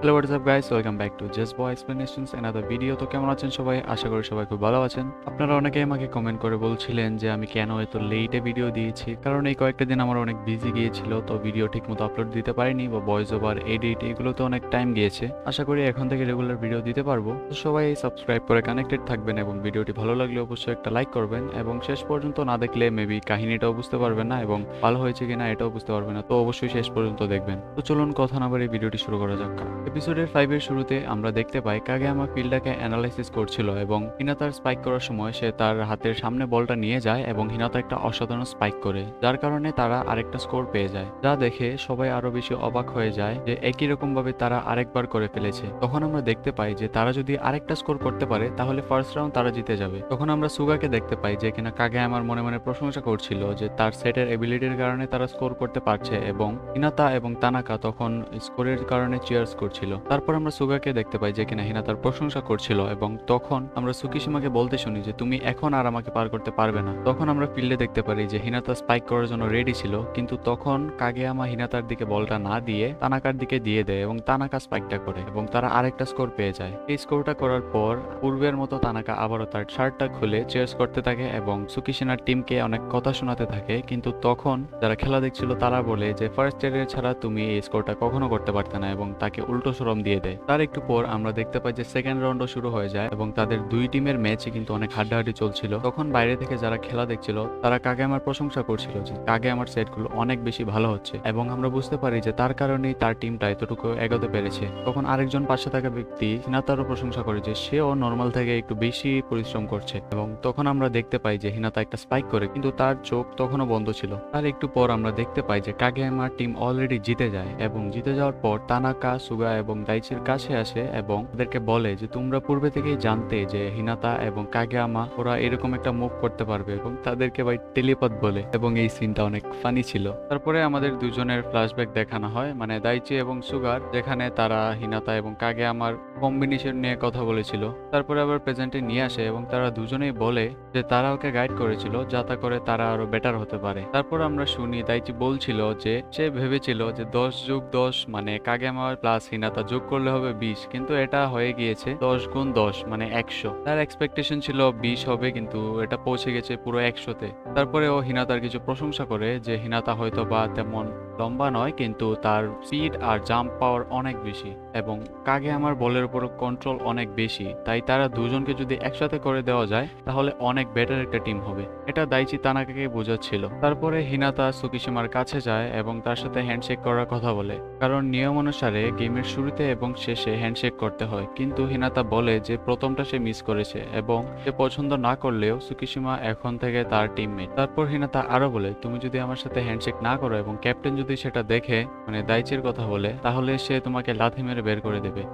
Hello WhatsApp guys, welcome back to just boy explanations another video. তো কেমন আছেন সবাই? আশা করি সবাই খুব ভালো আছেন। আপনারা অনেকেই আমাকে কমেন্ট করে বলছিলেন যে আমি কেন এত লেটে ভিডিও দিয়েছি, কারণ এই কয়েকটা দিন আমার অনেক বিজি গিয়েছিল, তো ভিডিও ঠিকমতো আপলোড দিতে পারিনি বা ভয়েস ওভার এডিট এগুলোতে অনেক টাইম গিয়েছে। আশা করি এখন থেকে রেগুলার ভিডিও দিতে পারবো। তো সবাই সাবস্ক্রাইব করে কানেক্টেড থাকবেন এবং ভিডিওটি ভালো লাগলে অবশ্যই একটা লাইক করবেন, এবং শেষ পর্যন্ত না দেখলে মেবি কাহিনীটাও বুঝতে পারবেন না এবং ভালো হয়েছে কিনা এটাও বুঝতে পারবেন না। তো অবশ্যই শেষ পর্যন্ত দেখবেন। তো চলুন কথা না বাড়িয়ে ভিডিওটি শুরু করা যাক। এপিসোডের 5 এর শুরুতে আমরা দেখতে পাই কাগেয়ামা ফিল্ডটাকে অ্যানালাইসিস করছিল এবং হিনাতার স্পাইক করার সময় সে তার হাতের সামনে বলটা নিয়ে যায় এবং হিনাতা একটা অসাধারণ স্পাইক করে, যার কারণে তারা আরেকটা স্কোর পেয়ে যায়। যা দেখে সবাই আরো বেশি অবাক হয়ে যায় যে একই রকম ভাবে তারা আরেকবার করে ফেলেছে। তখন আমরা দেখতে পাই যে তারা যদি আরেকটা স্কোর করতে পারে তাহলে ফার্স্ট রাউন্ড তারা জিতে যাবে। তখন আমরা সুগাকে দেখতে পাই যে কিনা কাগেয়ামার মনে মনে প্রশংসা করছিল যে তার সেটের এবিলিটির কারণে তারা স্কোর করতে পারছে, এবং হিনাতা এবং তানাকা তখন স্কোরের কারণে চিয়ার্স করছিল। তারপর আমরা সুগাকে দেখতে পাই যে কিনা হিনাতার প্রশংসা করছিল, এবং তখন আমরা সুকিশিমাকে বলতে শুনি যে তুমি এখন আর আমাকে পার করতে পারবে না। তখন আমরা ফিল্ডে দেখতে পারি যে হিনাতা স্পাইক করার জন্য রেডি ছিল, কিন্তু তখন কাগেয়ামা হিনাতার দিকে বলটা না দিয়ে তানাকার দিকে দিয়ে দেয় এবং তানাকা স্পাইকটা করে এবং তারা আরেকটা স্কোর পেয়ে যায়। এই স্কোরটা করার পর পূর্বের মতো তানাকা আবারও তার শার্টটা খুলে চেয়ার্স করতে থাকে এবং সুকিশিনার টিমকে অনেক কথা শোনাতে থাকে। কিন্তু তখন যারা খেলা দেখছিল তারা বলে যে ফার্স্ট এয়ার ছাড়া তুমি এই স্কোরটা কখনো করতে পারতে না, এবং তাকে উল্টো সরম দিয়ে দেয়। তার একটু পর আমরা দেখতে পাই যে সেকেন্ড রাউন্ডও শুরু হয়ে যায় এবং তাদের দুই টিমের ম্যাচে কিন্তু অনেক হাড্ডাহাড্ডি চলছিল। তখন বাইরে থেকে যারা খেলা দেখছিল তারা কাগেয়ামার প্রশংসা করছিল যে কাগেয়ামার সেটগুলো অনেক বেশি ভালো হচ্ছে, এবং আমরা বুঝতে পারি যে তার কারণেই তার টিমটা এতটুকু এগোতে পেরেছে। তখন আরেকজন পাশে থাকা ব্যক্তি হিনাতারও প্রশংসা করে যে সেও নর্মাল থেকে একটু বেশি পরিশ্রম করছে, এবং তখন আমরা দেখতে পাই যে হিনাতা একটা স্পাইক করে, কিন্তু তার চোখ তখনও বন্ধ ছিল। তার একটু পর আমরা দেখতে পাই যে কাগেয়ামার টিম অলরেডি জিতে যায়, এবং জিতে যাওয়ার পর তানাকা, সুগা এবং দাইচির কাছে আসে এবং তাদেরকে বলে যে তোমরা পূর্বে থেকেই জানতে যে হিনাতা এবং কাগেয়ামা ওরা এরকম একটা মুভ করতে পারবে, এবং তাদেরকে ভাই টেলিপথ বলে, এবং এই সিনটা অনেক ফানি ছিল। তারপরে আমাদের দুজনের ফ্ল্যাশব্যাক দেখানো হয়, মানে দাইচি এবং সুগার, যেখানে তারা হিনাতা এবং কাগেয়ামার কম্বিনেশন নিয়ে কথা বলেছিল। তারপরে আবার প্রেজেন্টে নিয়ে আসে এবং তারা দুজনেই বলে যে তারা ওকে গাইড করেছিল যাতে করে তারা আরো বেটার হতে পারে। তারপর আমরা শুনি দাইচি বলছিল যে সে ভেবেছিল যে 10+10 মানে কাগেয়ামা প্লাস হিনাতা যোগ করলে হবে 20, কিন্তু এটা হয়ে গিয়েছে 10×10 মানে 100। তার এক্সপেকটেশন ছিল 20 হবে, কিন্তু এটা পৌঁছে গেছে পুরো 100-তে। তারপরে ও হিনাতার কিছু প্রশংসা করে যে হিনাতা হয়তো বা তেমন লম্বা নয়, কিন্তু তার স্পিড আর জাম্প পাওয়ার অনেক বেশি, এবং কাগেয়ামার বলের উপর কন্ট্রোল অনেক বেশি, তাই তারা দুজনকে যদি একসাথে করে দেওয়া যায় তাহলে অনেক বেটার একটা টিম হবে। এটা দাইচি তানাকাকে বোঝাচ্ছিল। তারপরে হিনাতা সুকিশিমার কাছে যায় এবং তার সাথে হ্যান্ডশেক করার কথা বলে, কারণ নিয়ম অনুসারে গেমের শুরুতে এবং শেষে হ্যান্ডশেক করতে হয়, কিন্তু হিনাতা বলে যে প্রথমটা সে মিস করেছে এবং সে পছন্দ না করলেও সুকিশিমা এখন থেকে তার টিমমেট। তারপর হিনাতা আরো বলে তুমি যদি আমার সাথে হ্যান্ডশেক না করো এবং ক্যাপ্টেন যদি সেটা দেখে, মানে দাইচির কথা বলে, তাহলে সে তোমাকে লাথি মেরে বের করে দেবে।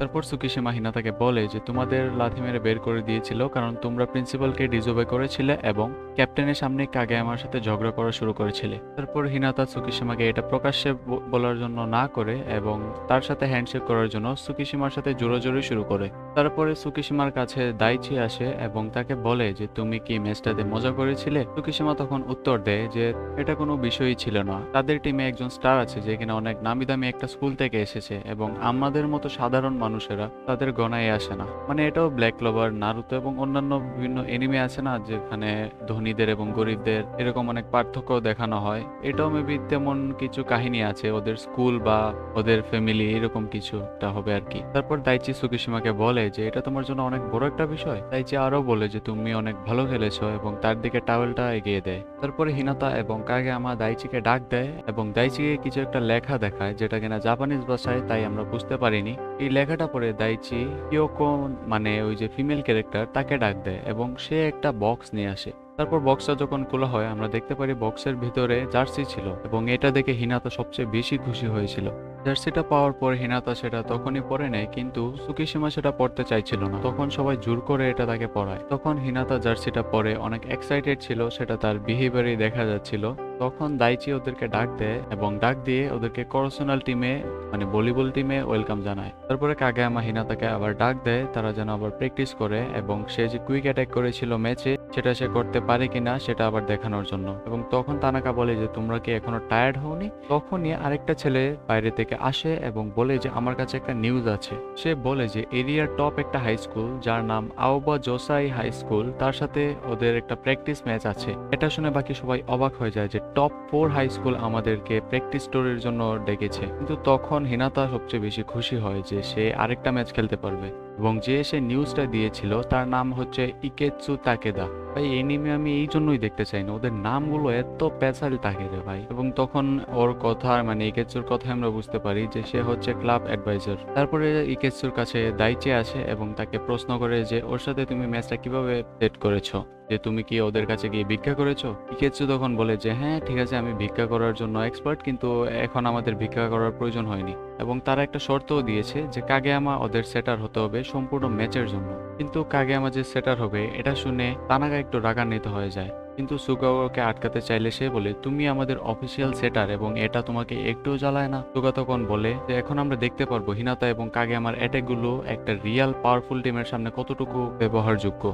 তারপর সুকিশিমা হিনাতাকে বলে যে তোমাদের লাথি মেরে বের করে দিয়েছিল কারণ তোমরা প্রিন্সিপালকে ডিজোবে করেছিলে এবং ক্যাপ্টেনের সামনে কাগেয়ামার সাথে ঝগড়া করা শুরু করেছিলে। তারপর হিনাতা সুকিশিমাকে এটা প্রকাশ্যে বলার জন্য না করে এবং তার সাথে হ্যান্ডশেক করার জন্য সুকিশিমার সাথে জোরাজোরি শুরু করে। তারপরে সুকিশিমার কাছে দাইচি আসে এবং তাকে বলে যে তুমি কি ম্যাচটাতে মজা করেছিলে। সুকিশিমা তখন উত্তর দেয় যে এটা কোনো বিষয়ই ছিল না, তাদের টিমে একজন স্টার আছে যে কিনা অনেক নামি দামি একটা স্কুল থেকে এসেছে, এবং আমাদের মতো সাধারণ মানুষেরা তাদের গণায় আসে না। মানে এটাও ব্ল্যাক ক্লোভার, নারুতো এবং অন্যান্য বিভিন্ন এনিমে আছে না যেখানে ধনীদের এবং গরিবদের এরকম অনেক পার্থক্য দেখানো হয়, এটাও মেবি তেমন কিছু কাহিনী আছে, ওদের স্কুল বা ওদের ফ্যামিলি এরকম কিছু একটা হবে আর কি। তারপর দাইচি সুকিশিমাকে বলে যে এটা তোমার জন্য অনেক বড় একটা বিষয়। দাইচি আরো বলে যে তুমি অনেক ভালো খেলেছো এবং তার দিকে টাওয়েলটা এগিয়ে দেয়। তারপরে হিনাতা এবং কাগেয়ামা দাইচিকে ডাক দেয় এবং দাইচিকে কিছু একটা লেখা দেখায় যেটা কিনা জাপানিজ ভাষায়, তাই আমরা বুঝতে পারিনি। এই লেখাটা পরে দাইচি কিয়োকো, মানে ওই যে ফিমেল ক্যারেক্টার, তাকে ডাক দেয় এবং সে একটা বক্স নিয়ে আসে। তারপর বক্সটা যখন খোলা হয় আমরা দেখতে পারি বক্সের ভিতরে জার্সি ছিল, এবং এটা দেখে হিনাতা সবচেয়ে বেশি খুশি হয়েছিল। জার্সিটা পাওয়ার পর হিনাতা সেটা তখনই পরে নেয়, কিন্তু সুকিশিমা সেটা পড়তে চাইছিল না। তখন সবাই জোর করে এটা তাকে পড়ায়। তখন হিনাতা জার্সিটা পরে অনেক এক্সাইটেড ছিল, সেটা তার বিহেভিয়ারে দেখা যাচ্ছিল। তখন দাইচি ওদেরকে ডাক দেয় এবং ডাক দিয়ে ওদেরকে করোশনাল টিমে, মানে ভলিবল টিমে ওয়েলকাম জানায়। তারপরে কাগেয়ামা হিনাতাকে আবার ডাক দেয় তারা যেন আবার প্র্যাকটিস করে, এবং সে যে কুইক অ্যাটাক করেছিল ম্যাচে সেটা সে করতে পারে কিনা সেটা আবার দেখানোর জন্য। এবং তখন তানাকা বলে যে তোমরা কি এখনো টায়ার্ড হওনি। তখনই আরেকটা ছেলে বাইরে থেকে থেকে আসে এবং বলে যে আমার কাছে একটা নিউজ আছে। সে বলে যে এরিয়ার টপ একটা হাই স্কুল যার নাম আওবা জোসাই হাই স্কুল, তার সাথে ওদের একটা প্র্যাকটিস ম্যাচ আছে। এটা শুনে বাকি সবাই অবাক হয়ে যায় যে টপ 4 হাই স্কুল আমাদেরকে প্র্যাকটিস টোরের জন্য ডেকেছে। কিন্তু তখন হিনাতা সবচেয়ে বেশি খুশি হয় যে সে আরেকটা ম্যাচ খেলতে পারবে এবং যে সে নিউজটা দিয়েছিল তার নাম হচ্ছে ইকেৎসু তাকেদা। ভাই এনিমে আমি এই জন্যই দেখতে চাই না, ওদের নামগুলো এত পেশাল থাকে রে ভাই। এবং তখন ওর কথা মানে ইকেৎসুর কথা আমরা বুঝতে পারি যে সে হচ্ছে ক্লাব অ্যাডভাইজার। তারপরে ইকেৎসুর কাছে দাইচি আসে এবং তাকে প্রশ্ন করে যে ওর সাথে তুমি ম্যাচটা কিভাবে সেট করেছো, যে তুমি কি ওদের কাছে গিয়ে ভিক্ষা করেছো? ইকেৎসু তখন বলে যে হ্যাঁ ঠিক আছে, আমি ভিক্ষা করার জন্য এক্সপার্ট, কিন্তু এখন আমাদের ভিক্ষা করার প্রয়োজন হয়নি। এবং তারা একটা শর্তও দিয়েছে যে কাগেয়ামা ওদের সেটার হতে হবে সম্পূর্ণ ম্যাচের জন্য। কিন্তু কাগেয়ামা যে সেটার হবে এটা শুনে তানাকা একটু রাগান্বিত হয়ে যায়, কিন্তু সুগাওকে আটকাতে চাইলে সে বলে তুমি আমাদের অফিসিয়াল সেটার এবং এটা তোমাকে একটুও জ্বালায় না। সুগা তখন বলে যে এখন আমরা দেখতে পারবো হিনাতা এবং কাগেয়ামার অ্যাটাকগুলো একটা রিয়াল পাওয়ারফুল টিমের সামনে কতটুকু ব্যবহারযোগ্য।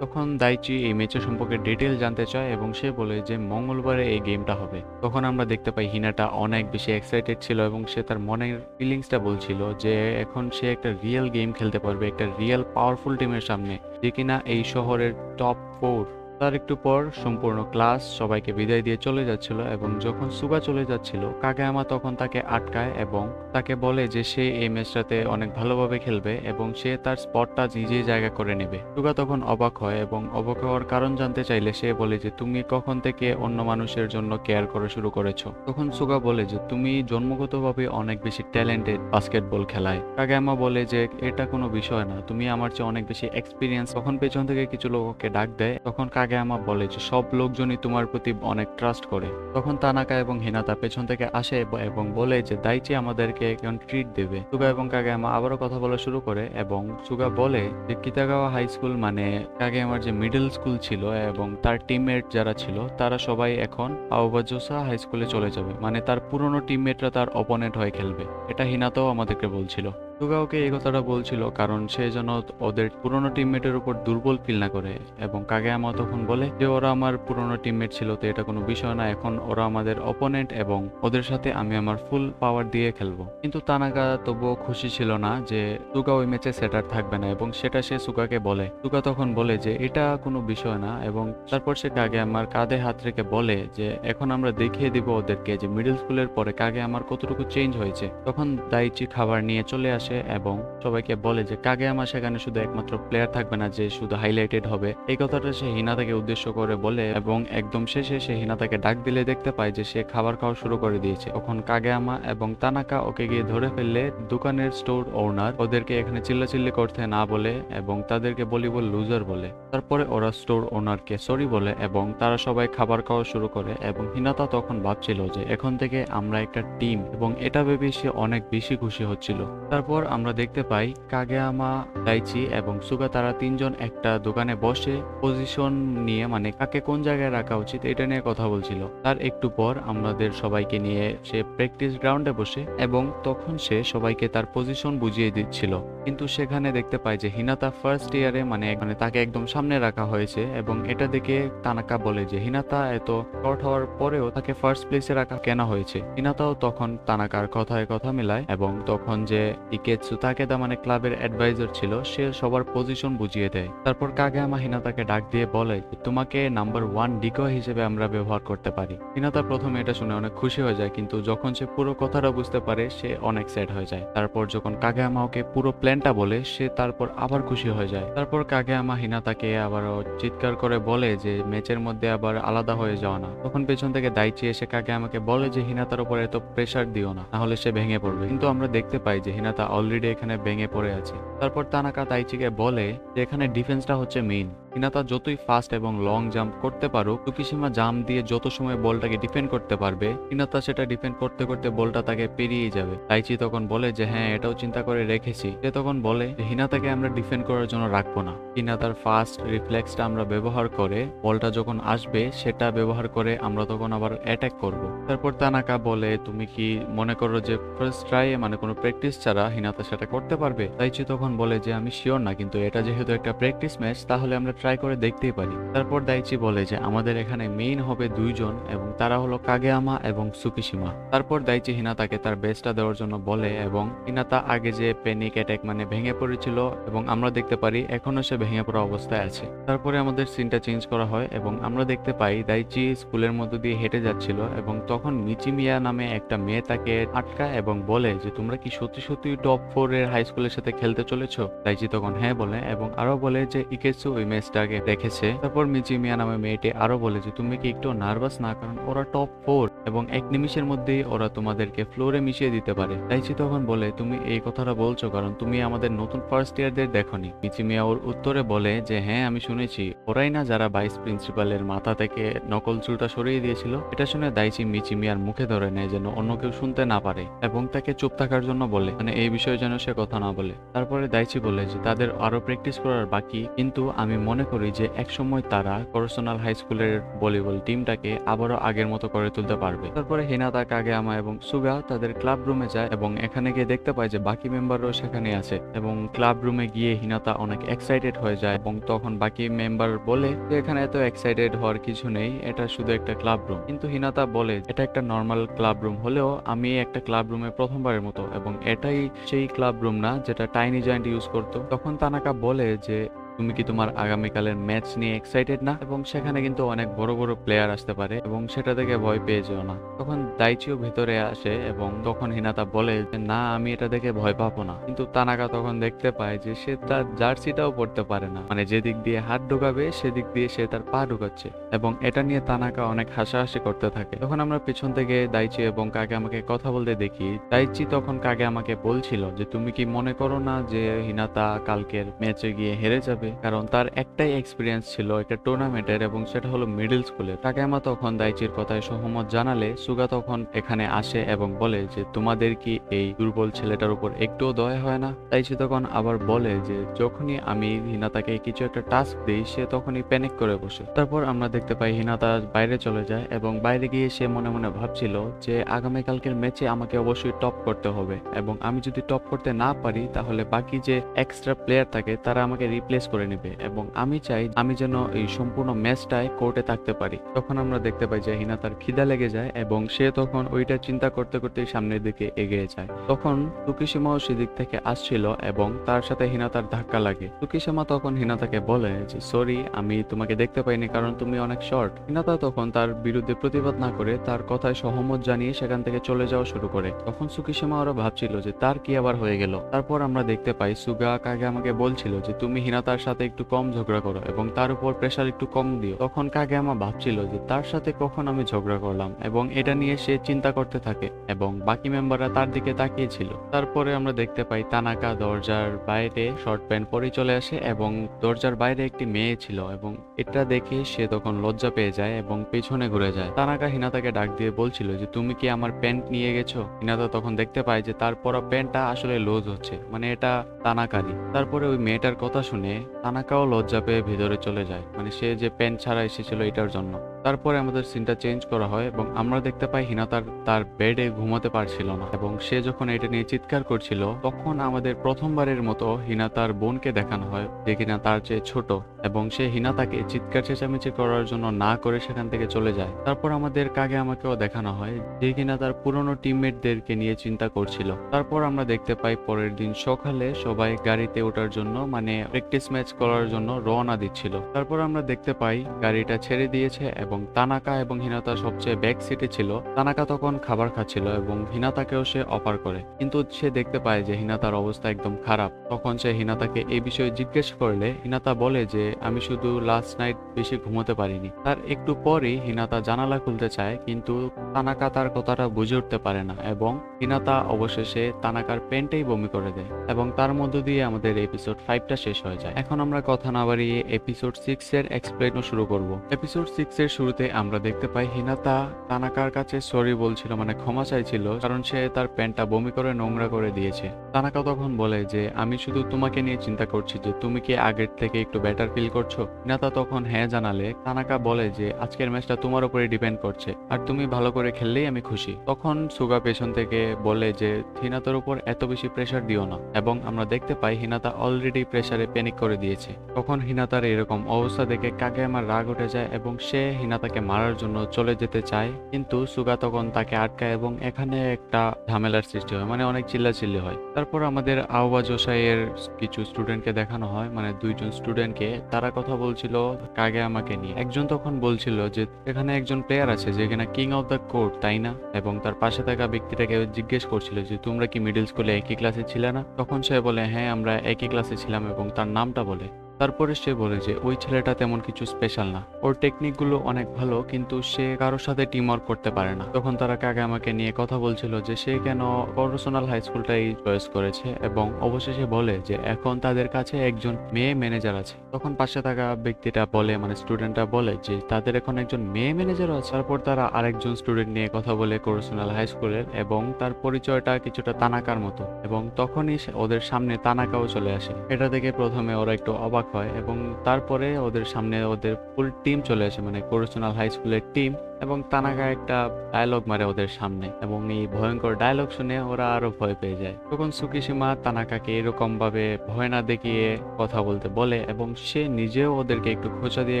তখন দাইচি এই ম্যাচের সম্পর্কে ডিটেল জানতে চায় এবং সে বলে যে মঙ্গলবারে এই গেমটা হবে। তখন আমরা দেখতে পাই হিনাটা অনেক বেশি এক্সাইটেড ছিল এবং সে তার মনের ফিলিংসটা বলছিল যে এখন সে একটা রিয়েল গেম খেলতে পারবে একটা রিয়েল পাওয়ারফুল টিমের সামনে, যে কিনা এই শহরের টপ 4। তার একটু পর সম্পূর্ণ ক্লাস সবাইকে বিদায় দিয়ে চলে যাচ্ছিল এবং যখন সুগা চলে যাচ্ছিল কাগেয়ামা তখন তাকে আটকায় এবং তাকে বলে যে সে এই ম্যাচটাতে অনেক ভালোভাবে খেলবে এবং সে তার স্পটটা নিজেই জায়গা করে নেবে। সুগা তখন অবাক হয় এবং অবাক হওয়ার কারণ জানতে চাইলে সে বলে যে তুমি কখন থেকে অন্য মানুষের জন্য কেয়ার করা শুরু করেছো? তখন সুগা বলে যে তুমি জন্মগতভাবে অনেক বেশি ট্যালেন্টেড বাস্কেটবল খেলায়। কাগেয়ামা বলে যে এটা কোনো বিষয় না, তুমি আমার চেয়ে অনেক বেশি এক্সপিরিয়েন্স। তখন পেছন থেকে কিছু লোককে ডাক দেয়, তখন কাগেয়ামা বলে যে সব লোকজনই তোমার প্রতি অনেক ট্রাস্ট করে। তখন তানাকা এবং হিনাতা পেছন থেকে আসে এবং বলে যে দাইচি আমাদেরকে এখন ট্রিট দেবে। সুগা এবং কাগেয়ামা আবারও কথা বলা শুরু করে এবং সুগা বলে যে কিতাগাওয়া হাই স্কুল মানে কাগেয়ামার যে মিডল স্কুল ছিল এবং তার টিমমেট যারা ছিল তারা সবাই এখন আওবাজোসা হাই স্কুলে চলে যাবে, মানে তার পুরনো টিমমেটরা তার অপোনেন্ট হয়ে খেলবে। এটা হিনাতাও আমাদেরকে বলছিল। সুগাওকে এই কথাটা বলছিল কারণ সে যেন ওদের পুরনো টিমমেটের উপর দুর্বল ফিল না করে। এবং কাগেয়ামা তখন বলে যে ওরা আমার পুরনো টিমমেট ছিল, তো এটা কোনো বিষয় না, এখন ওরা আমাদের অপোনেন্ট এবং ওদের সাথে আমি আমার ফুল পাওয়ার দিয়ে খেলবো। কিন্তু তানাকা তবুও খুশি ছিল না যে সুগা ওই ম্যাচে সেটার থাকবে না এবং সেটা সে সুগাকে বলে। সুগা তখন বলে যে এটা কোনো বিষয় না এবং তারপর সে কাগেয়ামার কাঁধে হাত রেখে বলে যে এখন আমরা দেখিয়ে দিব ওদেরকে যে মিডল স্কুলের পরে কাগেয়ামার কতটুকু চেঞ্জ হয়েছে। তখন দাইচি খাবার নিয়ে চলে আসে এবং সবাইকে বলে যে কাগেয়ামা সেখানে শুধু একমাত্র প্লেয়ার থাকবে না যে শুধু হাইলাইটেড হবে। এই কথাটা সে হিনাতাকে উদ্দেশ্য করে বলে এবং একদম শেষে সে হিনাতাকে ডাক দিলে দেখতে পায় যে সে খাবার খাওয়া শুরু করে দিয়েছে। তখন কাগেয়ামা এবং তানাকা ওকে গিয়ে ধরে ফেললে দোকানের স্টোর ওনার ওদেরকে এখানে চিল্লাচিল্লি করতে না বলে এবং তাদেরকে বলিবল লুজার বলে। তারপরে ওরা স্টোর ওনারকে সরি বলে এবং তারা সবাই খাবার খাওয়া শুরু করে এবং হিনাতা তখন ভাবছিল যে এখন থেকে আমরা একটা টিম এবং এটা ভেবে সে অনেক বেশি খুশি হচ্ছিল। তারপর আমরা দেখতে পাই কাগেয়ামা, দাইচি এবং সুগা তারা তিনজন একটা দোকানে বসে পজিশন নিয়ে মানে কাকে কোন জায়গায় রাখা উচিত এটা নিয়ে কথা বলছিল। তার একটু পর আমাদের সবাইকে নিয়ে সে প্র্যাকটিস গ্রাউন্ডে বসে এবং তখন সে সবাইকে তার পজিশন বুঝিয়ে দিচ্ছিল। কিন্তু সেখানে দেখতে পাই যে হিনাতা ফার্স্ট ইয়ারে মানে তাকে একদম সামনে রাখা হয়েছে এবং এটা দেখে তানাকা বলে যে হিনাতা এত শর্ট হওয়ার পরেও তাকে ফার্স্ট প্লেসে রাখা কেন হয়েছে। হিনাতাও তখন তানাকার কথায় কথা মিলায় এবং তখন যে ইকেৎসু তাকেদা মানে ক্লাবের অ্যাডভাইজার ছিল সে সবার পজিশন বুঝিয়ে দেয়। তারপর কাগেয়ামা হিনাতাকে ডাক দিয়ে বলে যে তোমাকে নাম্বার 1 ডিকয় হিসেবে আমরা ব্যবহার করতে পারি। হিনাতা প্রথমে এটা শুনে অনেক খুশি হয়ে যায়, কিন্তু যখন সে পুরো কথাটা বুঝতে পারে সে অনেক স্যাড হয়ে যায়। তারপর যখন কাগেয়ামা ওকে পুরো প্ল্যানটা বলে সে তারপর আবার খুশি হয়ে যায়। তারপর কাগেয়ামা হিনাতাকে আবারও চিৎকার করে বলে যে ম্যাচের মধ্যে আবার আলাদা হয়ে যাও না। তখন পেছন থেকে দাইচি এসে কাগেয়ামাকে বলে যে হিনাতার উপর এত প্রেসার দিও না, তাহলে সে ভেঙে পড়বে। কিন্তু আমরা দেখতে পাই যে হিনাতা অলরেডি এখানে ভেঙে পড়ে আছে। তারপর তানাকা দাইচিকে বলে যে এখানে ডিফেন্সটা হচ্ছে মেইন। হিনাতা যতই ফাস্ট এবং লং জাম্প করতে পারুক, তুকিসীমা জাম্প দিয়ে যত সময় বলটাকে ডিফেন্ড করতে পারবে হিনাতা সেটা ডিফেন্ড করতে করতে বলটা তাকে পেরিয়ে যাবে। দাইচি তখন বলে যে হ্যাঁ এটাও চিন্তা করে রেখেছি। সে তখন বলে যে হিনাতাকে আমরা ডিফেন্ড করার জন্য রাখবো না, হিনাতার ফাস্ট রিফ্লেক্সটা আমরা ব্যবহার করে বলটা যখন আসবে সেটা ব্যবহার করে আমরা তখন আবার অ্যাটাক করব। তারপর তানাকা বলে তুমি কি মনে করো যে ফার্স্ট ট্রাই মানে কোনো প্র্যাকটিস ছাড়া হিনাতা সেটা করতে পারবে? দাইচি তখন বলে যে আমি শিওর না, কিন্তু এটা যেহেতু একটা প্র্যাকটিস ম্যাচ তাহলে আমরা ট্রাই করে দেখতেই পারি। তারপর দাইচি বলে যে আমাদের এখানে মেইন হবে দুইজন এবং তারা হলো কাগেয়ামা এবং সুকিশিমা। তারপর দাইচি হিনাতাকে তার বেস্টটা দেওয়ার জন্য বলে এবং হিনাতা আগে যে প্যানিক অ্যাটাক মানে ভেঙে পড়েছিল এবং আমরা দেখতে পারি এখনো সে ভেঙে পড়া অবস্থায় আছে। তারপরে আমাদের সিনটা চেঞ্জ করা হয় এবং আমরা দেখতে পাই দাইচি স্কুলের মধ্য দিয়ে হেঁটে যাচ্ছিল এবং তখন মিচিমিয়া নামে একটা মেয়ে তাকে আটকায় এবং বলে যে তোমরা কি সত্যি সত্যি টপ 4 এর হাই স্কুলের সাথে খেলতে চলেছো? দাইচি তখন হ্যাঁ বলে এবং আরো বলে যে ইকেসু ওই ম্যাচটাকে দেখেছে। তারপর মিচিমিয়া নামে মেয়েটি আরো বলে যে তুমি কি একটু নার্ভাস না, কারণ ওরা টপ 4 এবং এক নিমিষের মধ্যেই ওরা তোমাদেরকে ফ্লোরে মিশিয়ে দিতে পারে। দাইচি তখন বলে তুমি এই কথাটা বলছো কারণ তুমি আমাদের নতুন ফার্স্ট ইয়ারদের দেখোনি। মিচিমিয়া ওর উত্তরে বলে যে হ্যাঁ আমি শুনেছি, ওরাই না যারা ভাইস প্রিন্সিপালের মাথা থেকে নকল চুলটা সরিয়ে দিয়েছিল। এটা শুনে দাইচি মিচিমিয়ার মুখে ধরে নেয় যেন অন্য কেউ শুনতে না পারে এবং তাকে চুপ থাকার জন্য বলে, মানে এই বিষয়ে যেন সে কথা না বলে। তারপরে দাইচি বলে যে তাদের আরো প্র্যাকটিস করার বাকি, কিন্তু আমি মনে করি যে একসময় তারা করোশনাল হাই স্কুলের ভলিবল টিমটাকে আবারও আগের মতো করে তুলতে পারবে। তারপরে হিনাতা, কাগেয়ামা এবং সুগা তাদের ক্লাব রুমে যায় এবং এখানে গিয়ে দেখতে পায় যে বাকি মেম্বারও সেখানে আছে এবং ক্লাব রুমে গিয়ে হিনাতা অনেক এক্সাইটেড হয়ে যায় এবং তখন বাকি মেম্বার বলে যে এখানে এত এক্সাইটেড হওয়ার কিছু নেই, এটা শুধু একটা ক্লাব রুম। কিন্তু হিনাতা বলে এটা একটা নর্মাল ক্লাব রুম হলেও আমি একটা ক্লাব রুমে প্রথমবারের মতো এবং এটাই সেই ক্লাব রুম না যেটা টাইনি জয়েন্ট ইউজ করতো। তখন তানাকা বলে যে তুমি কি তোমার আগামীকালের ম্যাচ নিয়ে এক্সাইটেড না, এবং সেখানে কিন্তু অনেক বড় বড় প্লেয়ার আসতে পারে এবং সেটা থেকে ভয় পেয়ে যেও না। তখন দাইচিও ভেতরে আসে এবং তখন হিনাতা বলে যে না আমি এটা দেখে ভয় পাবো না। কিন্তু তানাকা তখন দেখতে পায় যে সে তার জার্সিটাও পড়তে পারে না, মানে যেদিক দিয়ে হাত ঢুকাবে সেদিক দিয়ে সে তার পা ঢুকাচ্ছে এবং এটা নিয়ে তানাকা অনেক হাসাহাসি করতে থাকে। তখন আমরা পেছন থেকে দাইচি এবং কাগে আমাকে কথা বলতে দেখি। দাইচি তখন কাগে আমাকে বলছিল যে তুমি কি মনে করো না যে হিনাতা কালকের ম্যাচে গিয়ে হেরে যাবে, কারণ তার একটাই এক্সপিরিয়েন্স ছিল একটা টুর্নামেন্টের এবং সেটা হলো মিডল স্কুলের। কাগেয়ামা তখন দাইচির কথায় সহমত জানালে সুগা তখন এখানে আসে এবং বলে যে তোমাদের কি এই দুর্বল ছেলেটার উপর একটুও দয়া হয় না? দাইচি তখন আবার বলে যে যখনই আমি হিনাতাকে কিছু একটা টাস্ক দিই সে তখনই প্যানিক করে বসে। তারপর আমরা দেখতে পাই হিনাতা বাইরে চলে যায় এবং বাইরে গিয়ে সে মনে মনে ভাবছিল যে আগামীকালকের ম্যাচে আমাকে অবশ্যই টপ করতে হবে এবং আমি যদি টপ করতে না পারি তাহলে বাকি যে এক্সট্রা প্লেয়ার থাকে তারা আমাকে রিপ্লেস করে নেবে এবং আমি চাই আমি যেন এই সম্পূর্ণ ম্যাচটায় কোর্টে থাকতে পারি। তখন আমরা দেখতে পাই যে হিনাতার খিদা লেগে যায় এবং সে তখন ওইটা চিন্তা করতে করতে সামনের দিকে এগিয়ে যায়। তখন সুকিশিমাও সেদিক থেকে আসছিল এবং তার সাথে হিনাতার ধাক্কা লাগে। সুকিশিমা তখন হিনাতাকে বলে যে সরি আমি তোমাকে দেখতে পাইনি কারণ তুমি অনেক শর্ট। হিনাতা তখন তার বিরুদ্ধে প্রতিবাদ না করে তার কথায় সহমত জানিয়ে সেখান থেকে চলে যাওয়া শুরু করে। তখন সুকিশিমা ওরা ভাবছিল যে তার কি আবার হয়ে গেল। তারপর আমরা দেখতে পাই সুগা কাগে আমাকে বলছিল যে তুমি হিনাতার সাথে একটু কম ঝগড়া করো এবং তার উপর প্রেসার একটু কম দিও। তখন কাগেয়ামা ভাবছিল যে তার সাথে কখন আমি ঝগড়া করলাম এবং এটা নিয়ে সে চিন্তা করতে থাকে এবং বাকি মেম্বাররা তার দিকে তাকিয়েছিল। তারপরে আমরা দেখতে পাই তানাকা দরজার বাইরে শর্ট প্যান্ট পরে চলে আসে এবং দরজার বাইরে একটি মেয়ে ছিল এবং এটা দেখে সে তখন লজ্জা পেয়ে যায় এবং পেছনে ঘুরে যায়। তানাকা হিনাতাকে ডাক দিয়ে বলছিল যে তুমি কি আমার প্যান্ট নিয়ে গেছো? হিনাতা তখন দেখতে পায় যে তার পরা প্যান্টটা আসলে লুজ হচ্ছে, মানে এটা তানাকারই। তারপরে ওই মেয়েটার কথা শুনে তানাকাও লজ্জা পেয়ে ভিতরে চলে যায়, মানে সে যে প্যান্ট ছাড়া এসেছিল এটার জন্য। তারপরে আমাদের সিনটা চেঞ্জ করা হয় এবং আমরা দেখতে পাই হিনাতার তার বেডে ঘুমাতে পারছিল না এবং সে যখন এটা নিয়ে চিৎকার করছিল তখন আমাদের প্রথমবারের মতো হিনাতার বোনকে দেখানো হয় যে কিনা তার চেয়ে ছোট এবং সে হিনাতাকে চিৎকার চেঁচামেচি করার জন্য না করে সেখান থেকে চলে যায়। তারপর আমাদের কাগে আমাকেও দেখানো হয় যে কিনা তার পুরনো টিমমেটদেরকে নিয়ে চিন্তা করছিল। তারপর আমরা দেখতে পাই পরের দিন সকালে সবাই গাড়িতে ওঠার জন্য মানে প্র্যাকটিস ম্যাচ করার জন্য রওনা দিচ্ছিল। তারপর আমরা দেখতে পাই গাড়িটা ছেড়ে দিয়েছে এবং তানাকা এবং হিনাতা সবচেয়ে ব্যাক সিটে ছিল। তানাকা তখন খাবার খাচ্ছিল এবং হিনাতাকেও সে অফার করে, কিন্তু সে দেখতে পায় যে হিনাতার অবস্থা একদম খারাপ। তখন সে হিনাতাকে এই বিষয়ে জিজ্ঞেস করলে হিনাতা বলে যে আমি শুধু লাস্ট নাইট বেশি ঘুমোতে পারিনি। তার একটু পরেই হিনাতা জানালা খুলতে চায় কিন্তু তানাকা তার কথাটা বুঝে উঠতে পারে না এবং হিনাতা অবশেষে তানাকার প্যান্টেই বমি করে দেয় এবং তার মধ্য দিয়ে আমাদের এপিসোড 5টা শেষ হয়ে যায়। এখন আমরা কথা না বাড়িয়ে এপিসোড 6 এর এক্সপ্লেনও শুরু করব। এপিসোড 6 এর শুরুতে আমরা দেখতে পাই হিনাতা তানাকার কাছে সরি বলছিল, মানে ক্ষমা চাইছিল, কারণ সে তার প্যান্টটা বমি করে নোংরা করে দিয়েছে। তানাকা তখন বলে যে আমি শুধু তোমাকে নিয়ে চিন্তা করছি, যে তুমি কি আগের থেকে একটু বেটার ফিল করছো। হিনাতা তখন হ্যাঁ জানালে তানাকা বলে যে আজকের ম্যাচটা তোমার উপরে ডিপেন্ড করছে, আর তুমি ভালো করে খেললেই আমি খুশি। তখন সুগা পেছন থেকে বলে যে হিনাতার উপর এত বেশি প্রেসার দিও না, এবং আমরা দেখতে পাই হিনাতা অলরেডি প্রেসারে প্যানিক করে দিয়েছে। তখন হিনাতার এরকম অবস্থা দেখে কাগেয়ামার রাগ উঠে যায় এবং সে হিনাতাকে মারার জন্য চলে যেতে চায়, কিন্তু সুগা তখন তাকে আটকায় এবং এখানে একটা ঝামেলার সৃষ্টি হয়, মানে অনেক চিল্লাচিল্লি হয়। তারপর আমাদের আওবা জোসাইয়ের কিছু স্টুডেন্টকে দেখানো হয়, মানে দুইজন স্টুডেন্টকে, তারা কথা বলছিল কাগেয়ামাকে নিয়ে। একজন তখন বলছিল যে এখানে একজন প্লেয়ার আছে যে কিনা কিং অফ দ্য কোর্ট, তাই না? এবং তার পাশে থাকা ব্যক্তিটাকে জিজ্ঞেস করছিল যে তোমরা কি মিডল স্কুলে একই ক্লাসে ছিলে না? তখন সে বলে হ্যাঁ আমরা একই ক্লাসে ছিলাম, এবং তার নামটা বলে। তারপরে সে বলে যে ওই ছেলেটা তেমন কিছু স্পেশাল না, ওর টেকনিক গুলো অনেক ভালো, কিন্তু সে কারোর সাথে টিম ওয়ার্ক করতে পারে না। তখন তারা কাগেয়ামাকে নিয়ে কথা বলছিল যে সে কেন করোশনাল হাই স্কুলটাই চয়েস করেছে, এবং অবশেষে বলে যে এখন তাদের কাছে একজন মেয়ে ম্যানেজার আছে। তখন পাশে থাকা ব্যক্তিটা বলে, মানে স্টুডেন্টটা বলে যে তাদের এখন একজন মেয়ে ম্যানেজার আছে। তারপর তারা আরেকজন স্টুডেন্ট নিয়ে কথা বলে করোশনাল হাই স্কুলের, এবং তার পরিচয়টা কিছুটা তানাকার মতো, এবং তখনই ওদের সামনে তানাকাও চলে আসে। এটা দেখে প্রথমে ওরা একটু অবাক হয়, এবং তারপরে ওদের সামনে ওদের ফুল টিম চলে আসে, মানে করোশনাল হাই স্কুলের টিম, এবং তানাকা একটা ডায়লগ মারে ওদের সামনে, এবং এই ভয়ঙ্কর ডায়লগ শুনে ওরা আরো ভয় পেয়ে যায়। তখন সুকিশিমা তানাকাকে এরকম ভাবে ভয় না দেখিয়ে কথা বলতে বলে, এবং সে নিজেও ওদেরকে একটু খোঁচা দিয়ে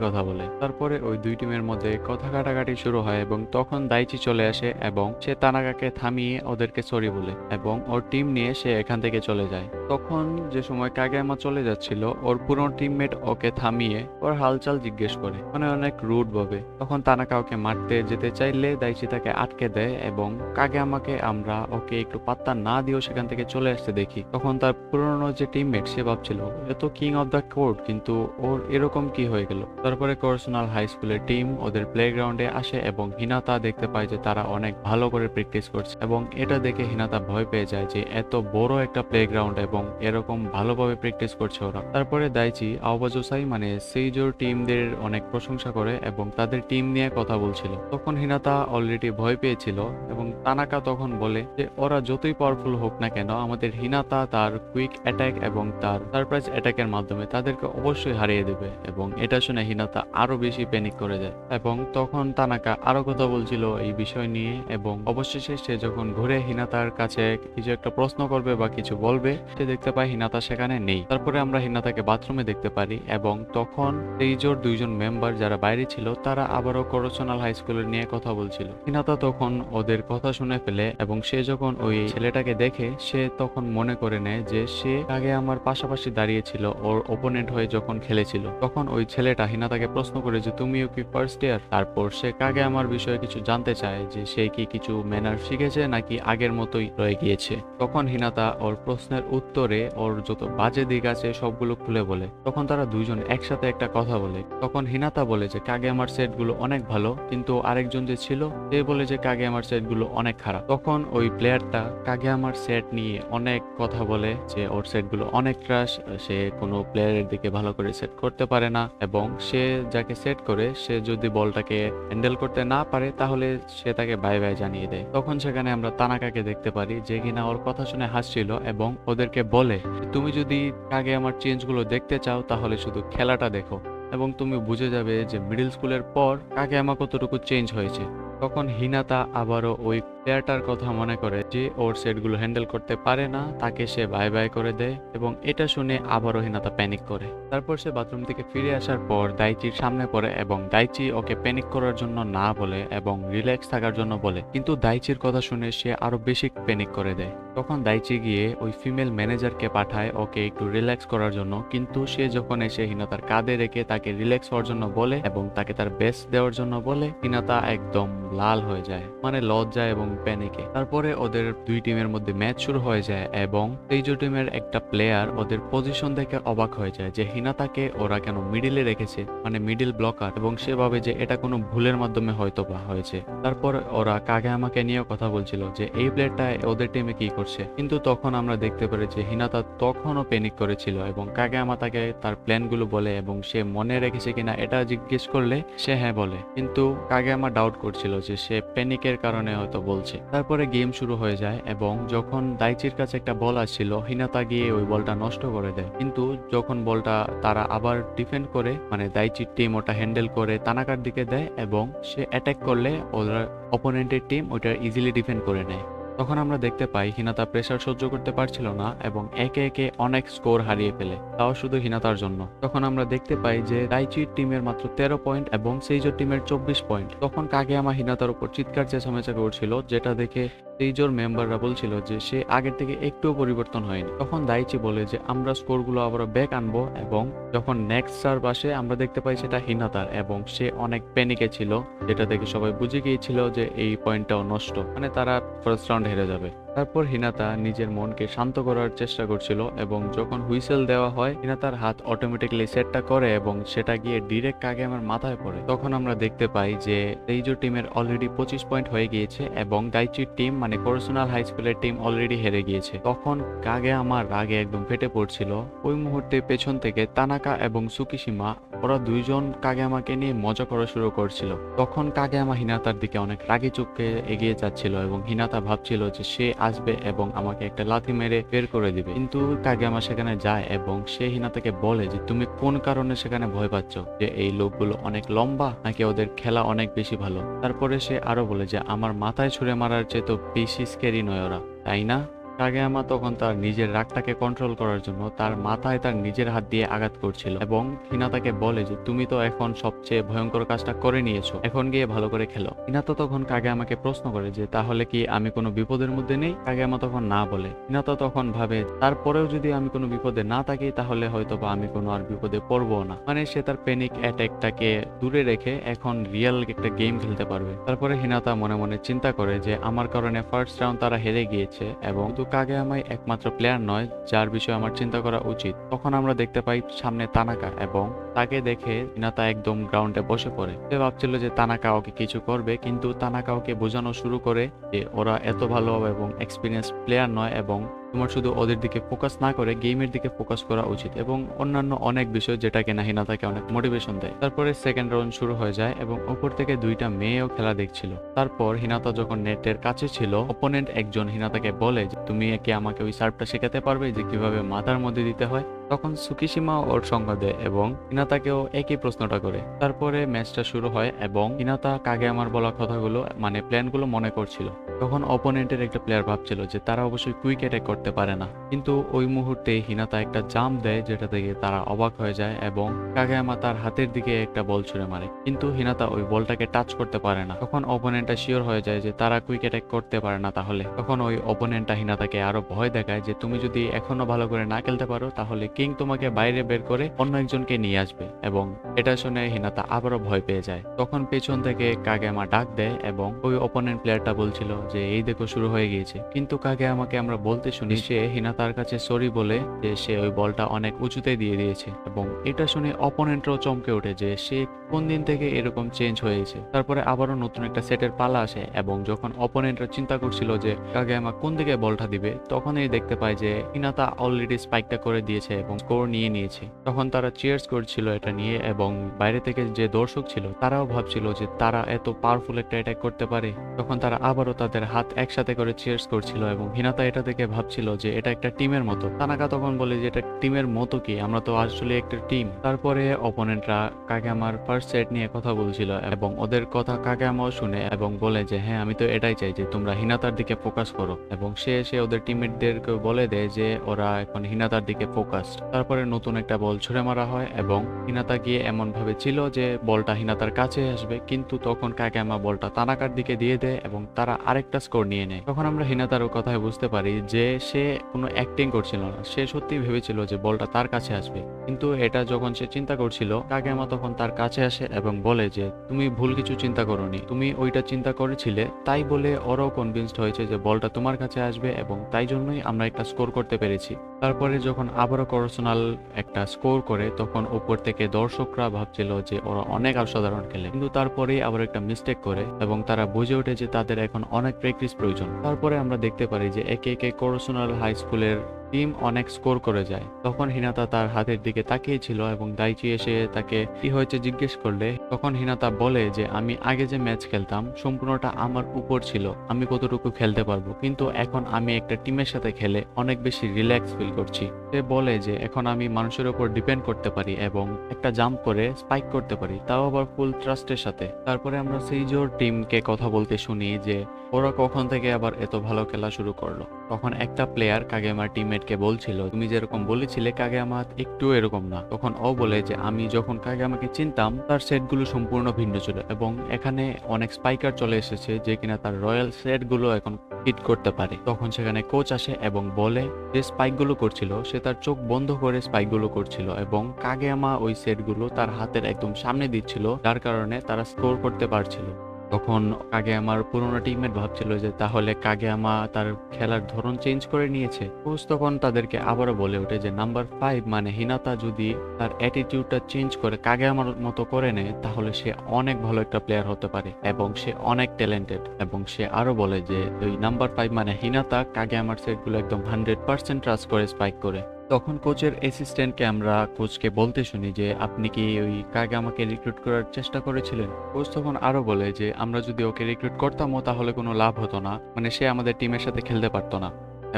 কথা বলে। তারপরে ওই দুই টিমের মধ্যে কথা কাটাকাটি শুরু হয়, এবং তখন দাইচি চলে আসে এবং সে তানাকাকে থামিয়ে ওদেরকে সরি বলে, এবং ওর টিম নিয়ে সে এখান থেকে চলে যায়। তখন যে সময় কাগেয়ামা চলে যাচ্ছিল, ওর পুরনো টিমমেট ওকে থামিয়ে ওর হালচাল জিজ্ঞেস করে, মানে অনেক রুড ভাবে। তখন তানাকা ওকে মারতে যেতে চাইলে দাইচি তাকে আটকে দেয়, এবং কাগেয়ামাকে আমরা ওকে একটু পাত্তা না দিয়েও সেখান থেকে চলে আসতে দেখি। তখন তার পুরনো যে টিমমেট সে ভাবছিল এ তো কিং অফ দ্য কোর্ট, কিন্তু ওর এরকম কি হয়ে গেল। তারপরে করোশনাল হাই স্কুলের টিম ওদের প্লেগ্রাউন্ডে আসে, এবং হিনাতা দেখতে পায় যে তারা অনেক ভালো করে প্র্যাকটিস করছে, এবং এটা দেখে হিনাতা ভয় পেয়ে যায় যে এত বড় একটা প্লেগ্রাউন্ড এবং এরকম ভালোভাবে প্র্যাকটিস করছে ওরা। তারপরে দাইচি আওবা জোসাই মানে সেইজোর টিমদের অনেক প্রশংসা করে এবং তাদের টিম নিয়ে কথা বলছিল। তখন হিনাতা অলরেডি ভয় পেয়েছিল, এবং তানাকা তখন বলে যে ওরা যতই পাওয়ারফুল হোক না কেন, আমাদের হিনাতা তার কুইক অ্যাটাক এবং তার সারপ্রাইজ অ্যাটাকের মাধ্যমে তাদেরকে অবশ্যই হারিয়ে দেবে। এবং এটা শুনে হিনাতা আরো বেশি প্যানিক করে যায়, এবং তখন তানাকা আরো কথা বলছিল এই বিষয় নিয়ে, এবং অবশেষে সে যখন ঘুরে হিনাতার কাছে কিছু একটা প্রশ্ন করবে বা কিছু বলবে, সে দেখতে পায় হিনাতা সেখানে নেই। তারপরে আমরা হিনাতাকে বাথরুমে দেখতে পারি, এবং তখন সেইজোর দুইজন মেম্বার যারা বাইরে ছিল তারা আবারও করোশনাল হাই স্কুলের নিয়ে কথা বলছিল। হিনাতা তখন ওদের কথা শুনে ফেলে, এবং সে যখন ওই ছেলেটাকে দেখে সে তখন মনে করে নেয় যে সে আগে আমার পাশাপাশি দাঁড়িয়েছিল ওর ওপোনেন্ট হয়ে যখন খেলেছিল। তখন ওই ছেলেটা হিনাতাকে প্রশ্ন করে যে তুমিও কি ফার্স্ট ইয়ার। তারপর সে কাগে আমার বিষয়ে কিছু জানতে চায়, যে সে কি কিছু ম্যানার শিখেছে নাকি আগের মতোই রয়ে গিয়েছে। তখন হিনাতা ওর প্রশ্নের উত্তরে ওর যত বাজে দিক আছে সবগুলো খুলে বলে। তখন তারা দুইজন একসাথে একটা কথা বলে। তখন হিনাতা বলে যে কাগে আমার সেটগুলো অনেক ভালো, কিন্তু আরেকজন যে ছিল সে বলে যে কাগে আমার সেটগুলো অনেক খারাপ। তখন ওই প্লেয়ারটা কাগে আমার সেট নিয়ে অনেক কথা বলে, যে ওর সেটগুলো অনেক ক্রাশ, সে কোনো প্লেয়ারের দিকে ভালো করে সেট করতে পারে না, এবং সে যাকে সেট করে সে যদি বলটাকে হ্যান্ডেল করতে না পারে তাহলে সে তাকে বাই বাই জানিয়ে দেয়। তখন সেখানে আমরা তানাকাকে দেখতে পারি, যে কিনা ওর কথা শুনে হাসছিল এবং ওদেরকে বলে তুমি যদি কাগে আমার চেঞ্জগুলো দেখতে চাও তাহলে শুধু খেলাটা দেখো, এবং তুমি বুঝে যাবে যে মিডল স্কুলের পর কাগে আমার কতটুকু চেঞ্জ হয়েছে। তখন হিনাতা আবারও ওই প্লেয়ারটার কথা মনে করে যে ওর সেটগুলো হ্যান্ডেল করতে পারে না, তাকে সে বাই বাই করে দেয়, এবং এটা শুনে আবারও হিনাতা প্যানিক করে। তারপর সে বাথরুম থেকে ফিরে আসার পর দাইচির সামনে পড়ে, এবং দাইচি ওকে প্যানিক করার জন্য না বলে এবং রিল্যাক্স থাকার জন্য বলে, কিন্তু দাইচির কথা শুনে সে আরো বেশি প্যানিক করে দেয়। তখন দাইচি গিয়ে ওই ফিমেল ম্যানেজারকে পাঠায় ওকে একটু রিল্যাক্স করার জন্য, কিন্তু সে যখন এসে হিনাতার কাঁধে রেখে তাকে রিল্যাক্স হওয়ার জন্য বলে এবং তাকে তার বেস্ট দেওয়ার জন্য বলে, হিনাতা একদম লাল হয়ে যায়, মানে লজ্জা এবং প্যানিকে। তারপরে ওদের দুই টিমের মধ্যে ম্যাচ শুরু হয়ে যায় এবং তেইজো টিমের একটা প্লেয়ার ওদের পজিশন দেখে অবাক হয়ে যায় যে হিনাতাকে ওরা কেন মিডিলে রেখেছে, মানে মিডিল ব্লকার, এবং সে ভাবে যে এটা কোনো ভুলের মাধ্যমে হয়তো বা হয়েছে। তারপর ওরা কাগেয়ামাকে নিয়েও কথা বলছিল যে এই প্লেয়ারটা ওদের টিমে কি করছে, কিন্তু তখন আমরা দেখতে পারি যে হিনাতা তখনও প্যানিক করেছিল এবং কাগেয়ামা তাকে তার প্ল্যানগুলো বলে এবং সে মনে রেখেছে কিনা এটা জিজ্ঞেস করলে সে হ্যাঁ বলে, কিন্তু কাগেয়ামা ডাউট করছিল যে সে প্যানিকের কারণে হয়তো বলছে। তারপরে গেম শুরু হয়ে যায় এবং যখন দাইচির কাছে একটা বল আসছিল হিনাতা গিয়ে ওই বলটা নষ্ট করে দেয়, কিন্তু যখন বলটা তারা আবার ডিফেন্ড করে, মানে দাইচির টিম ওটা হ্যান্ডেল করে তানাকার দিকে দেয় এবং সে অ্যাটাক করলে ওরা অপোনেন্টের টিম ওটা ইজিলি ডিফেন্ড করে নেয়। তখন আমরা দেখতে পাই হিনাতা প্রেসার সহ্য করতে পারছিল না এবং একে একে অনেক স্কোর হারিয়ে ফেলে, তাও শুধু হিনাতার জন্য। তখন আমরা দেখতে পাই যে দাইচির টিমের মাত্র 13 পয়েন্ট এবং সেইজোর টিমের 24 পয়েন্ট। তখন কাগেয়ামা হিনাতার উপর চিৎকার চেঁচামেচা করছিল, যেটা দেখে সেইজোর মেম্বাররা বলছিল যে সে আগের থেকে একটুও পরিবর্তন হয়নি। তখন দাইচি বলে যে আমরা স্কোরগুলো আবার ব্যাক আনবো, এবং যখন নেক্সট সার্ভ আসে আমরা দেখতে পাই সেটা হিনাতার এবং সে অনেক প্যানিকে ছিল, যেটা দেখে সবাই বুঝে গিয়েছিল যে এই পয়েন্টটাও নষ্ট, মানে তারা ফার্স্ট রাউন্ড হেরে যাবে। তারপর হিনাতা নিজের মনকে শান্ত করার চেষ্টা করছিল এবং যখন হুইসেল দেওয়া হয় হিনাতার হাত অটোমেটিক্যালি সেটটা করে এবং সেটা গিয়ে ডিরেক্ট কাগেয়ামার মাথায় পড়ে। তখন আমরা দেখতে পাই যে তেইজো টিমের অলরেডি 25 পয়েন্ট হয়ে গিয়েছে এবং দাইচির টিম, মানে কোরসোনাল হাই স্কুলের টিম অলরেডি হেরে গিয়েছে। তখন কাগেয়ামার রাগে একদম ফেটে পড়ছিল। ওই মুহূর্তে পেছন থেকে তানাকা এবং সুকিশিমা ওরা দুইজন কাগেয়ামাকে নিয়ে মজা করা শুরু করছিল। তখন কাগেয়ামা হিনাতার দিকে অনেক রাগি চোখে এগিয়ে যাচ্ছিল এবং হিনাতা ভাবছিল যে সে আসবে এবং আমাকে একটা লাথি মেরে বের করে দিবে, কিন্তু কাগেয়ামা সেখানে যায় এবং সে হিনাতাকে বলে যে তুমি কোন কারণে সেখানে ভয় পাচ্ছ, যে এই লোকগুলো অনেক লম্বা নাকি ওদের খেলা অনেক বেশি ভালো। তারপরে সে আরো বলে যে আমার মাথায় ছুঁড়ে মারার চেয়ে তো বেশি স্ক্যারি নয় ওরা, তাই না? কাগেয়ামা তখন তার নিজের রাগটাকে কন্ট্রোল করার জন্য তার মাথায় তার নিজের হাত দিয়ে আঘাত করছিল এবং হিনাতাকে বলে যে তুমি তো এখন সবচেয়ে ভয়ঙ্কর কাজটা করে নিয়েছো, এখন গিয়ে ভালো করে খেলো। হিনাতা তখন কাগেয়ামাকে প্রশ্ন করে যে তাহলে কি আমি কোনো বিপদের মধ্যে নেই? কাগেয়ামা তখন না বলে। হিনাতা তখন ভাবে তারপরেও যদি আমি কোনো বিপদে না থাকি তাহলে হয়তো বা আমি কোনো আর বিপদে পড়বো না, মানে সে তার প্যানিক অ্যাটাকটাকে দূরে রেখে এখন রিয়েল একটা গেম খেলতে পারবে। তারপরে হিনাতা মনে মনে চিন্তা করে যে আমার কারণে ফার্স্ট রাউন্ড তারা হেরে গিয়েছে এবং কাগেয়ামাই একমাত্র প্লেয়ার নয় যার বিষয়ে আমার চিন্তা করা উচিত। তখন আমরা দেখতে পাই সামনে তানাকা এবং তাকে দেখে হিনাতা একদম গ্রাউন্ডে বসে পড়ে। সে ভাবছিল যে তানাকা ওকে কিছু করবে, কিন্তু তানাকা ওকে বোঝানো শুরু করে যে ওরা এত ভালো এবং এক্সপিরিয়েন্স প্লেয়ার নয় এবং তোমার শুধু ওদের দিকে ফোকাস না করে গেমের দিকে ফোকাস করা উচিত, এবং অন্যান্য অনেক বিষয় যেটা কিনা হিনাতাকে অনেক মোটিভেশন দেয়। তারপরে সেকেন্ড রাউন্ড শুরু হয়ে যায় এবং উপর থেকে দুইটা মেয়েও খেলা দেখছিল। তারপর হিনাতা যখন নেটের কাছে ছিল অপোনেন্ট একজন হিনাতাকে বলে যে তুমি কি আমাকে ওই সার্ভটা শেখাতে পারবে যে কিভাবে মাথার মধ্যে দিতে হয়? তখন সুকিশিমা ওর সঙ্গ দেয় এবং হিনাতাকেও একই প্রশ্নটা করে। তারপরে ম্যাচটা শুরু হয় এবং হিনাতা কাগেয়ামার বলা কথাগুলো, মানে প্ল্যানগুলো মনে করছিল। তখন অপোনেন্টের একটা প্লেয়ার ভাবছিল যে তারা অবশ্যই কুইক অ্যাটাক করতে পারে না, কিন্তু ওই মুহূর্তে হিনাতা একটা জাম্প দেয় যেটা থেকে তারা অবাক হয়ে যায় এবং কাগেয়ামা তার হাতের দিকে একটা বল ছুঁড়ে মারে, কিন্তু হিনাতা ওই বলটাকে টাচ করতে পারে না। তখন অপোনেন্টটা শিওর হয়ে যায় যে তারা কুইক অ্যাটাক করতে পারে না। তাহলে তখন ওই অপোনেন্টটা হিনাতাকে আরো ভয় দেখায় যে তুমি যদি এখনো ভালো করে না খেলতে পারো তাহলে কিং তোমাকে বাইরে বের করে অন্য একজনকে নিয়ে আসবে, এবং এটা শুনে হিনাতা আবারও ভয় পেয়ে যায়। তখন পেছন থেকে কাগেয়ামা ডাক দেয় এবং ওই অপোনেন্ট প্লেয়ারটা বলছিল যে এই দেখো শুরু হয়ে গিয়েছে, কিন্তু কাগেয়ামাকে আমরা বলতে শুনি সে হিনাতার কাছে সরি বলে যে সে ওই বলটা অনেক উঁচুতে দিয়ে দিয়েছে, এবং এটা শুনে অপোনেন্টরাও চমকে ওঠে যে সে কোন দিন থেকে এরকম চেঞ্জ হয়েছে। তারপরে আবারও নতুন একটা সেটের পালা আসে এবং যখন অপোনেন্টরা চিন্তা করছিল যে কাগেয়ামা কোন দিকে বলটা দিবে তখনই দেখতে পায় যে হিনাতা অলরেডি স্পাইকটা করে দিয়েছে এবং স্কোর নিয়ে নিয়েছে। তখন তারা চিয়ার্স করছিল এটা নিয়ে এবং বাইরে থেকে যে দর্শক ছিল তারাও ভাবছিল যে তারা এত পাওয়ারফুল একটা অ্যাটাক করতে পারে। তখন তারা আবারও তাদের হাত একসাথে করে চিয়ার্স করছিল এবং হিনাতা এটা থেকে ভাবছিল যে এটা একটা টিমের মতো। তানাকা তখন বলে যে এটা টিমের মতো কি, আমরা তো আসলে একটা টিম। তারপরে অপোনেন্টরা কাগেয়ামার ফার্স্ট সেট নিয়ে কথা বলছিল এবং ওদের কথা কাগেয়ামাও শুনে এবং বলে যে হ্যাঁ আমি তো এটাই চাই যে তোমরা হিনাতার দিকে ফোকাস করো, এবং সে এসে ওদের টিমমেটদেরকে বলে দেয় যে ওরা এখন হিনাতার দিকে ফোকাস। তারপরে নতুন একটা বল ছুঁড়ে মারা হয় এবং হিনাতা গিয়ে এমন ভাবে ছিল যে বলটা হিনাতার কাছে আসবে, কিন্তু তখন কাগেয়ামা বলটা তানাকার দিকে দিয়ে দেয় এবং তারা আরেকটা স্কোর নিয়ে নেয়। তখন আমরা হিনাতার কথায় বুঝতে পারি যে সে কোনো অ্যাক্টিং করছিল না, সে সত্যি ভেবেছিল যে বলটা তার কাছে আসবে, কিন্তু এটা যখন সে চিন্তা করছিল, কাগেয়ামা তখন তার কাছে আসে এবং বলে যে তুমি ভুল কিছু চিন্তা করোনি, তুমি ওইটা চিন্তা করেছিলে, তাই বলে ওরাও কনভিন্সড হয়েছে যে বলটা তোমার কাছে আসবে এবং তাই জন্যই আমরা একটা স্কোর করতে পেরেছি। তারপরে যখন আবারও কোরসোনাল একটা স্কোর করে, তখন উপর থেকে দর্শকরা ভাবছিল যে ওরা অনেক অসাধারণ খেলে, কিন্তু তারপরেই আবার একটা মিস্টেক করে এবং তারা বুঝে ওঠে যে তাদের এখন অনেক প্র্যাকটিস প্রয়োজন। তারপরে আমরা দেখতে পারি যে একে একে কোরসোনাল হাই স্কুলের টিম অনেক স্কোর করে যায়। তখন হিনাতা তার হাতের দিকে তাকিয়েছিল এবং দাইচি এসে তাকে কি হয়েছে জিজ্ঞেস করলে, তখন হিনাতা বলে যে আমি আগে যে ম্যাচ খেলতাম সম্পূর্ণটা আমার উপর ছিল, আমি কতটুকু খেলতে পারবো, কিন্তু এখন আমি একটা টিমের সাথে খেলে অনেক বেশি রিল্যাক্স ফিল করছি। সে বলে যে এখন আমি মানুষের উপর ডিপেন্ড করতে পারি এবং একটা জাম্প করে স্পাইক করতে পারি, তাও আবার ফুল ট্রাস্টের সাথে। তারপরে আমরা সেইজোর টিমকে কথা বলতে শুনি যে ওরা কখন থেকে আবার এত ভালো খেলা শুরু করলো। তখন একটা প্লেয়ার কাগেয়ামার টিমমেটকে বলছিল তুমি যেরকম বলেছিলে কাগেয়ামা একটু এরকম না। তখন ও বলে যে আমি যখন কাগেয়ামাকে চিনতাম তার সেটগুলো সম্পূর্ণ ভিন্ন ছিল এবং এখানে অনেক স্পাইকার চলে এসেছে যে কিনা তার রয়্যাল সেটগুলো এখন হিট করতে পারে। তখন সেখানে কোচ আসে এবং বলে যে স্পাইকগুলো করছিল সে তার চোখ বন্ধ করে স্পাইকগুলো করছিল এবং কাগেয়ামা ওই সেটগুলো তার হাতের একদম সামনে দিচ্ছিল, যার কারণে তারা স্কোর করতে পারছিল। তখন কাগেয়ামার পুরোনো টিমমেট ভাবছিল যে তাহলে কাগেয়ামা তার খেলার ধরন চেঞ্জ করে নিয়েছে। কোচ তখন তাদেরকে আবারও বলে ওঠে যে নাম্বার 5 মানে হিনাতা যদি তার অ্যাটিটিউডটা চেঞ্জ করে কাগেয়ামার মতো করে নেয় তাহলে সে অনেক ভালো একটা প্লেয়ার হতে পারে এবং সে অনেক ট্যালেন্টেড। এবং সে আরো বলে যে ওই নাম্বার 5 মানে হিনাতা কাগেয়ামার সেটগুলো একদম 100% ট্রাস্ট করে স্পাইক করে। তখন কোচের অ্যাসিস্ট্যান্টকে আমরা কোচকে বলতে শুনি যে আপনি কি ওই কাগেয়ামাকে রিক্রুট করার চেষ্টা করেছিলেন। কোচ তখন আরো বলে যে আমরা যদি ওকে রিক্রুট করতামও তাহলে কোনো লাভ হতো না, মানে সে আমাদের টিমের সাথে খেলতে পারতো না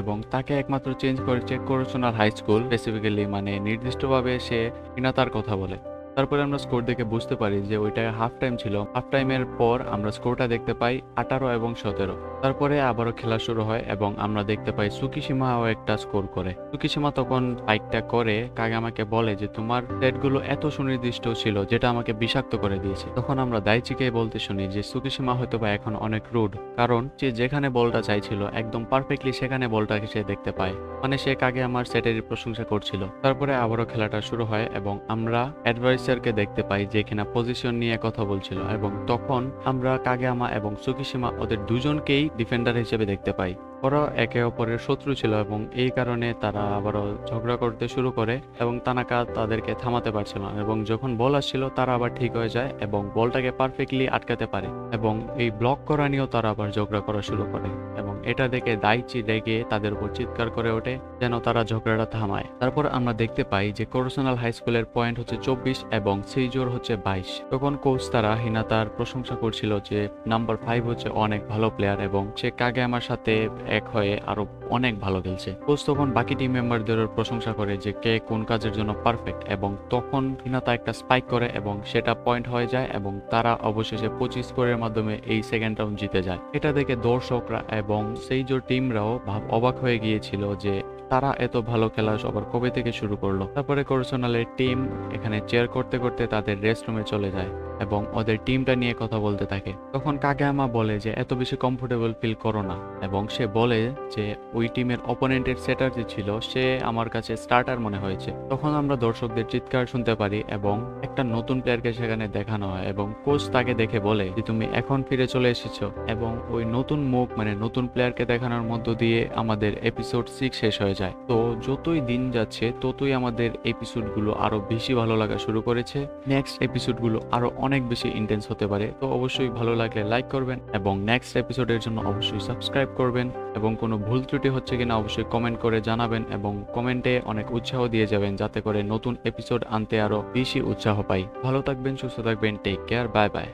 এবং তাকে একমাত্র চেঞ্জ করেছে কোরসোনাল হাই স্কুল, স্পেসিফিক্যালি মানে নির্দিষ্টভাবে সে হিনাতার কথা বলে। তারপরে আমরা স্কোর দেখে বুঝতে পারি যে ওইটা হাফ টাইম ছিল। হাফ টাইমের পর আমরা স্কোরটা দেখতে পাই 18 এবং 17। তারপরে আবারও খেলা শুরু হয় এবং আমরা দেখতে পাই সুকিশিমাও একটা স্কোর করে। সুকিশিমা তখন ফাইটটা করে কাগেয়ামাকে বলে যে তোমার সেটগুলো এত সুনির্দিষ্ট ছিল যেটা আমাকে বিষাক্ত করে দিয়েছে। তখন আমরা দাইচিকে বলতে শুনি যে সুকিশিমা হয়তো বা এখন অনেক রুড, কারণ সে যেখানে বলটা চাইছিল একদম পারফেক্টলি সেখানে বলটাকে সে দেখতে পায়, মানে সে কাগেয়ামার সেটের প্রশংসা করছিল। তারপরে আবারও খেলাটা শুরু হয় এবং আমরা অ্যাডভাইসারকে দেখতে পাই যে কিনা পজিশন নিয়ে কথা বলছিল এবং তখন আমরা কাগেয়ামা এবং সুকিশিমা ওদের দুজনকেই ডিফেন্ডার হিসেবে দেখতে পাই। ওরা একে অপরের শত্রু ছিল এবং এই কারণে তারা আবারও ঝগড়া করতে শুরু করে এবং তানাকা তাদেরকে থামাতে পারছিল না এবং যখন বল আসছিল তারা আবার ঠিক হয়ে যায় এবং বলটাকে পারফেক্টলি আটকাতে পারে এবং এই ব্লক করা নিয়েও তারা আবার ঝগড়া করা শুরু করে এবং এটা দেখে দাইচি রেগে তাদের উপর চিৎকার করে ওঠে যেন তারা ঝগড়াটা থামায়। তারপর আমরা দেখতে পাই যে কোরসোনাল হাই স্কুলের পয়েন্ট হচ্ছে 24 এবং সেইজোর হচ্ছে 22। তখন কোচ তারা হিনাতার প্রশংসা করছিল যে নাম্বার 5 হচ্ছে অনেক ভালো প্লেয়ার এবং সে কাগেয়ামার সাথে এক হয়ে আরো অনেক ভালো খেলছে। কোচ তখন বাকি টিম মেম্বারদেরও প্রশংসা করে যে কে কোন কাজের জন্য পারফেক্ট এবং তখন হিনাতা একটা স্পাইক করে এবং সেটা পয়েন্ট হয়ে যায় এবং তারা অবশেষে 25 স্কোরের মাধ্যমে এই সেকেন্ড রাউন্ড জিতে যায়। এটা দেখে দর্শকরা এবং সেইজোর টিমরাও অবাক হয়ে গিয়েছিল যে তারা এত ভালো খেলা সবার কবে থেকে শুরু করলো। তারপরে কোরসোনালের টিম এখানে চেয়ার করতে করতে তাদের রেস্ট রুমে চলে যায় এবং ওদের টিমটা নিয়ে কথা বলতে থাকে। তখন কাগেয়ামা বলে যে এত বেশি কমফোর্টেবল ফিল করো না এবং সে বলে যে ওই টিমের অপোনেন্টের সেটার যে ছিল সে আমার কাছে স্টার্টার মনে হয়েছে। তখন আমরা দর্শকদের চিৎকার শুনতে পারি এবং একটা নতুন প্লেয়ারকে সেখানে দেখানো হয় এবং কোচ তাকে দেখে বলে যে তুমি এখন ফিরে চলে এসেছো এবং ওই নতুন মুখ মানে নতুন প্লেয়ারকে দেখানোর মধ্য দিয়ে আমাদের এপিসোড 6 শেষ হয়ে যায়। তো যতই দিন যাচ্ছে ততই আমাদের এপিসোডগুলো আরো বেশি ভালো লাগা শুরু করেছে। নেক্সট এপিসোডগুলো আরো অনেক বেশি ইন্টেন্স হতে পারে। তো অবশ্যই ভালো লাগলে লাইক করবেন এবং নেক্সট এপিসোডের জন্য অবশ্যই সাবস্ক্রাইব করবেন এবং কোনো ভুল ত্রুটি হচ্ছে কিনা অবশ্যই কমেন্ট করে জানাবেন এবং কমেন্টে অনেক উৎসাহ দিয়ে যাবেন যাতে করে নতুন এপিসোড আনতে আরো বেশি উৎসাহ পাই। ভালো থাকবেন, সুস্থ থাকবেন, টেক কেয়ার, বাই বাই।